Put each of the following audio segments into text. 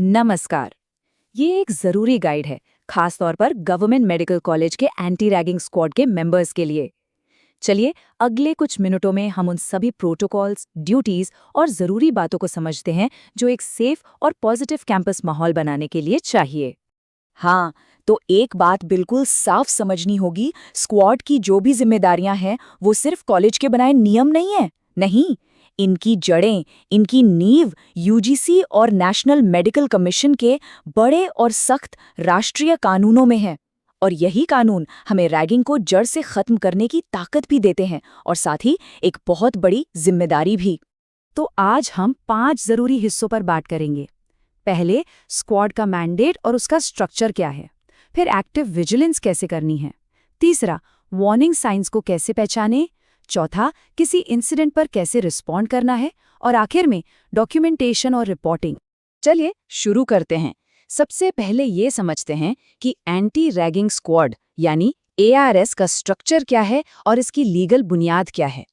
नमस्कार। ये एक ज़रूरी गाइड है, खासतौर पर गवर्नमेंट मेडिकल कॉलेज के एंटी रैगिंग स्क्वाड के मेंबर्स के लिए। चलिए, अगले कुछ मिनटों में हम उन सभी प्रोटोकॉल्स, ड्यूटीज और ज़रूरी बातों को समझते हैं जो एक सेफ और पॉजिटिव कैंपस माहौल बनाने के लिए चाहिए। हाँ, तो एक बात बिल्कुल साफ समझनी होगी, स्क्वाड की जो भी जिम्मेदारियां हैं, वो सिर्फ कॉलेज के बनाए नियम नहीं है। नहीं, इनकी जड़ें, इनकी नींव यूजीसी और नेशनल मेडिकल कमीशन के बड़े और सख्त राष्ट्रीय कानूनों में है। और यही कानून हमें रैगिंग को जड़ से खत्म करने की ताकत भी देते हैं और साथ ही एक बहुत बड़ी जिम्मेदारी भी। तो आज हम 5 ज़रूरी हिस्सों पर बात करेंगे। पहले, स्क्वाड का मैंडेट और उसका स्ट्रक्चर क्या है। फिर एक्टिव विजिलेंस कैसे करनी है। तीसरा, वार्निंग साइंस को कैसे पहचाने। चौथा, किसी इंसिडेंट पर कैसे रिस्पॉन्ड करना है। और आखिर में डॉक्यूमेंटेशन और रिपोर्टिंग। चलिए शुरू करते हैं। सबसे पहले ये समझते हैं कि एंटी रैगिंग स्क्वाड यानी एआरएस का स्ट्रक्चर क्या है और इसकी लीगल बुनियाद क्या है।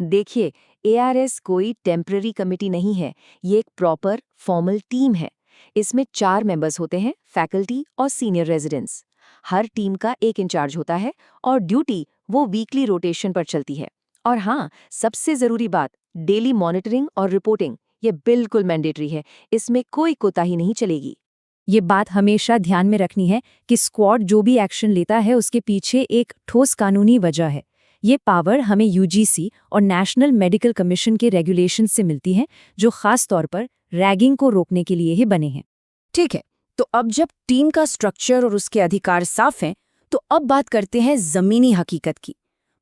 देखिए, एआरएस कोई टेम्पररी कमिटी नहीं है, ये एक प्रॉपर फॉर्मल टीम है। इसमें 4 मेंबर्स होते हैं, फैकल्टी और सीनियर रेजिडेंट्स। हर टीम का एक इंचार्ज होता है और ड्यूटी वो वीकली रोटेशन पर चलती है। और हाँ, सबसे ज़रूरी बात, डेली मॉनिटरिंग और रिपोर्टिंग ये बिल्कुल मैंडेटरी है, इसमें कोई कोताही नहीं चलेगी। ये बात हमेशा ध्यान में रखनी है कि स्क्वाड जो भी एक्शन लेता है उसके पीछे एक ठोस कानूनी वजह है। ये पावर हमें यूजीसी और नेशनल मेडिकल कमीशन के रेगुलेशन से मिलती है, जो खास तौर पर रैगिंग को रोकने के लिए ही बने हैं। ठीक है, तो अब जब टीम का स्ट्रक्चर और उसके अधिकार साफ हैं, तो अब बात करते हैं जमीनी हकीकत की।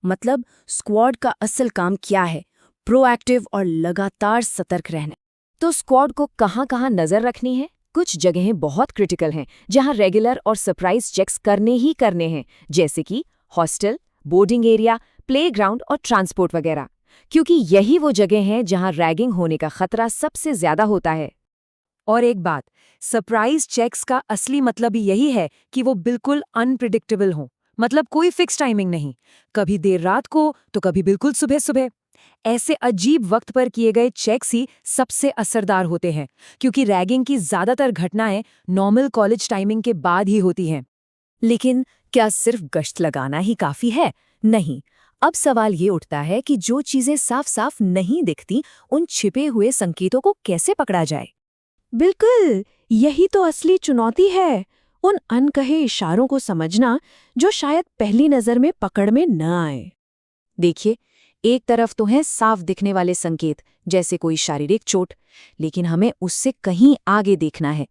मतलब स्क्वाड का असल काम क्या है, प्रोएक्टिव और लगातार सतर्क रहना। तो स्क्वाड को कहाँ-कहाँ नजर रखनी है? कुछ जगहें बहुत क्रिटिकल हैं, जहां रेगुलर और सरप्राइज चेक्स करने ही करने हैं, जैसे कि हॉस्टल, बोर्डिंग एरिया, प्लेग्राउंड और ट्रांसपोर्ट वगैरह, क्योंकि यही वो जगह हैं जहां रैगिंग होने का खतरा सबसे ज्यादा होता है। और एक बात, सरप्राइज चेक्स का असली मतलब ही यही है कि वो बिल्कुल अनप्रिडिक्टेबल हों। मतलब कोई फिक्स टाइमिंग नहीं, कभी देर रात को तो कभी बिल्कुल सुबह सुबह। ऐसे अजीब वक्त पर किए गए चेक्स ही सबसे असरदार होते हैं, क्योंकि रैगिंग की ज्यादातर घटनाएं नॉर्मल कॉलेज टाइमिंग के बाद ही होती हैं। लेकिन क्या सिर्फ गश्त लगाना ही काफी है? नहीं। अब सवाल ये उठता है कि जो चीजें साफ साफ नहीं दिखती, उन छिपे हुए संकेतों को कैसे पकड़ा जाए। बिल्कुल, यही तो असली चुनौती है। उन अनकहे इशारों को समझना जो शायद पहली नजर में पकड़ में न आए। देखिए, एक तरफ तो हैं साफ दिखने वाले संकेत, जैसे कोई शारीरिक चोट, लेकिन हमें उससे कहीं आगे देखना है।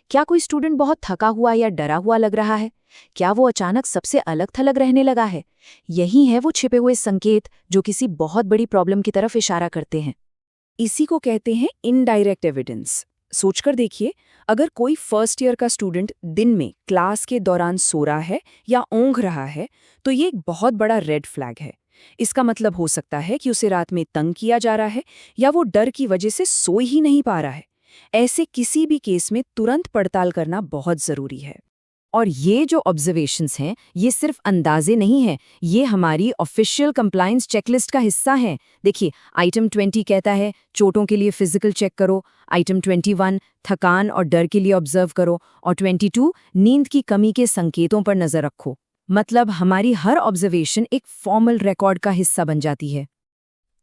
क्या कोई स्टूडेंट बहुत थका हुआ या डरा हुआ लग रहा है? क्या वो अचानक सबसे अलग थलग रहने लगा है? यही है वो छिपे हुए संकेत जो किसी बहुत बड़ी प्रॉब्लम की तरफ इशारा करते हैं। इसी को कहते हैं इनडायरेक्ट एविडेंस। सोचकर देखिए, अगर कोई फर्स्ट ईयर का स्टूडेंट दिन में क्लास के दौरान सो रहा है या ऊँघ रहा है, तो ये एक बहुत बड़ा रेड फ्लैग है। इसका मतलब हो सकता है कि उसे रात में तंग किया जा रहा है या वो डर की वजह से सो ही नहीं पा रहा है। ऐसे किसी भी केस में तुरंत पड़ताल करना बहुत जरूरी है। और ये जो ऑब्जर्वेशंस हैं, ये सिर्फ अंदाजे नहीं हैं, ये हमारी ऑफिशियल कंप्लायंस चेकलिस्ट का हिस्सा हैं। देखिए, आइटम 20 कहता है चोटों के लिए फिजिकल चेक करो, आइटम 21 थकान और डर के लिए ऑब्जर्व करो, और 22 नींद की कमी के संकेतों पर नजर रखो। मतलब हमारी हर ऑब्जर्वेशन एक फॉर्मल रिकॉर्ड का हिस्सा बन जाती है।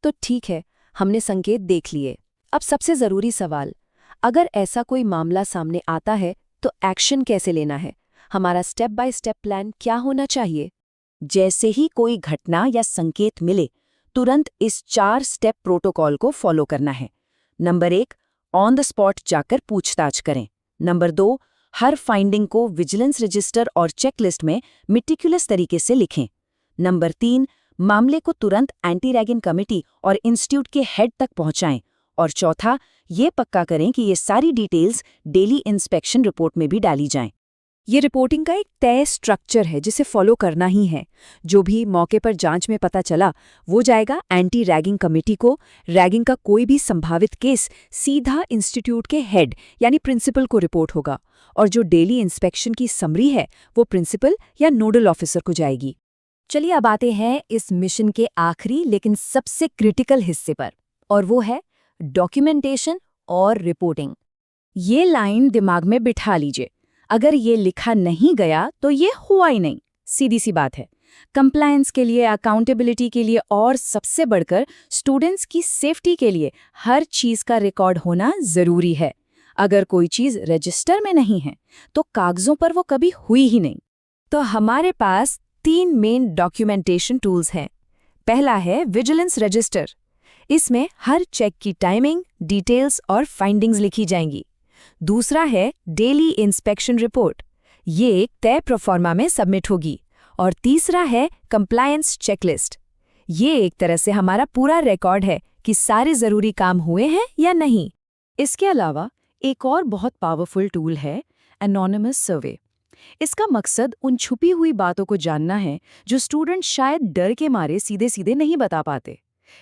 तो ठीक है, हमने संकेत देख लिए। अब सबसे जरूरी सवाल, अगर ऐसा कोई मामला सामने आता है तो एक्शन कैसे लेना है? हमारा स्टेप बाय स्टेप प्लान क्या होना चाहिए? जैसे ही कोई घटना या संकेत मिले, तुरंत इस 4 स्टेप प्रोटोकॉल को फॉलो करना है। नंबर 1, ऑन द स्पॉट जाकर पूछताछ करें। नंबर 2, हर फाइंडिंग को विजिलेंस रजिस्टर और चेकलिस्ट में मिटिकुलस तरीके से लिखें। नंबर 3, मामले को तुरंत एंटी रैगिंग कमेटी और इंस्टीट्यूट के हेड तक पहुंचाएं। और चौथा, ये पक्का करें कि ये सारी डिटेल्स डेली इंस्पेक्शन रिपोर्ट में भी डाली जाएं। ये रिपोर्टिंग का एक तय स्ट्रक्चर है जिसे फॉलो करना ही है। जो भी मौके पर जांच में पता चला, वो जाएगा एंटी रैगिंग कमेटी को। रैगिंग का कोई भी संभावित केस सीधा इंस्टीट्यूट के हेड यानी प्रिंसिपल को रिपोर्ट होगा, और जो डेली इंस्पेक्शन की समरी है वो प्रिंसिपल या नोडल ऑफिसर को जाएगी। चलिए अब आते हैं इस मिशन के आखिरी लेकिन सबसे क्रिटिकल हिस्से पर, और वो है डॉक्यूमेंटेशन और रिपोर्टिंग। ये लाइन दिमाग में बिठा लीजिए। अगर ये लिखा नहीं गया तो ये हुआ ही नहीं। सीधी सी बात है। कंप्लायंस के लिए, अकाउंटेबिलिटी के लिए और सबसे बढ़कर स्टूडेंट्स की सेफ्टी के लिए हर चीज़ का रिकॉर्ड होना ज़रूरी है। अगर कोई चीज़ रजिस्टर में नहीं है तो कागज़ों पर वो कभी हुई ही नहीं। तो हमारे पास 3 मेन डॉक्यूमेंटेशन टूल्स हैं। पहला है विजिलेंस रजिस्टर। इसमें हर चेक की टाइमिंग, डिटेल्स और फाइंडिंग्स लिखी जाएंगी। दूसरा है डेली इंस्पेक्शन रिपोर्ट। ये एक तय प्रोफॉर्मा में सबमिट होगी। और तीसरा है कंप्लायंस चेकलिस्ट। ये एक तरह से हमारा पूरा रिकॉर्ड है कि सारे ज़रूरी काम हुए हैं या नहीं। इसके अलावा एक और बहुत पावरफुल टूल है एनोनिमस सर्वे। इसका मकसद उन छुपी हुई बातों को जानना है जो स्टूडेंट शायद डर के मारे सीधे सीधे नहीं बता पाते।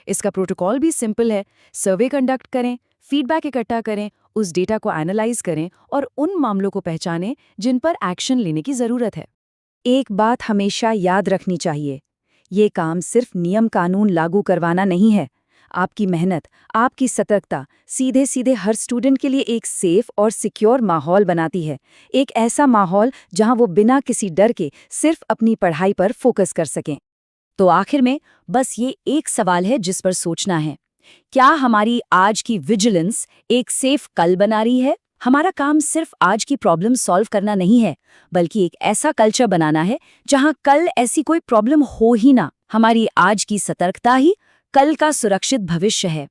इसका प्रोटोकॉल भी सिंपल है। सर्वे कंडक्ट करें, फीडबैक इकट्ठा करें, उस डेटा को एनालाइज करें और उन मामलों को पहचानें जिन पर एक्शन लेने की ज़रूरत है। एक बात हमेशा याद रखनी चाहिए, ये काम सिर्फ नियम कानून लागू करवाना नहीं है। आपकी मेहनत, आपकी सतर्कता सीधे सीधे हर स्टूडेंट के लिए एक सेफ और सिक्योर माहौल बनाती है। एक ऐसा माहौल जहां वो बिना किसी डर के सिर्फ अपनी पढ़ाई पर फोकस कर सकें। तो आखिर में बस ये एक सवाल है जिस पर सोचना है। क्या हमारी आज की विजिलेंस एक सेफ कल बना रही है? हमारा काम सिर्फ आज की प्रॉब्लम सॉल्व करना नहीं है, बल्कि एक ऐसा कल्चर बनाना है जहां कल ऐसी कोई प्रॉब्लम हो ही ना। हमारी आज की सतर्कता ही कल का सुरक्षित भविष्य है।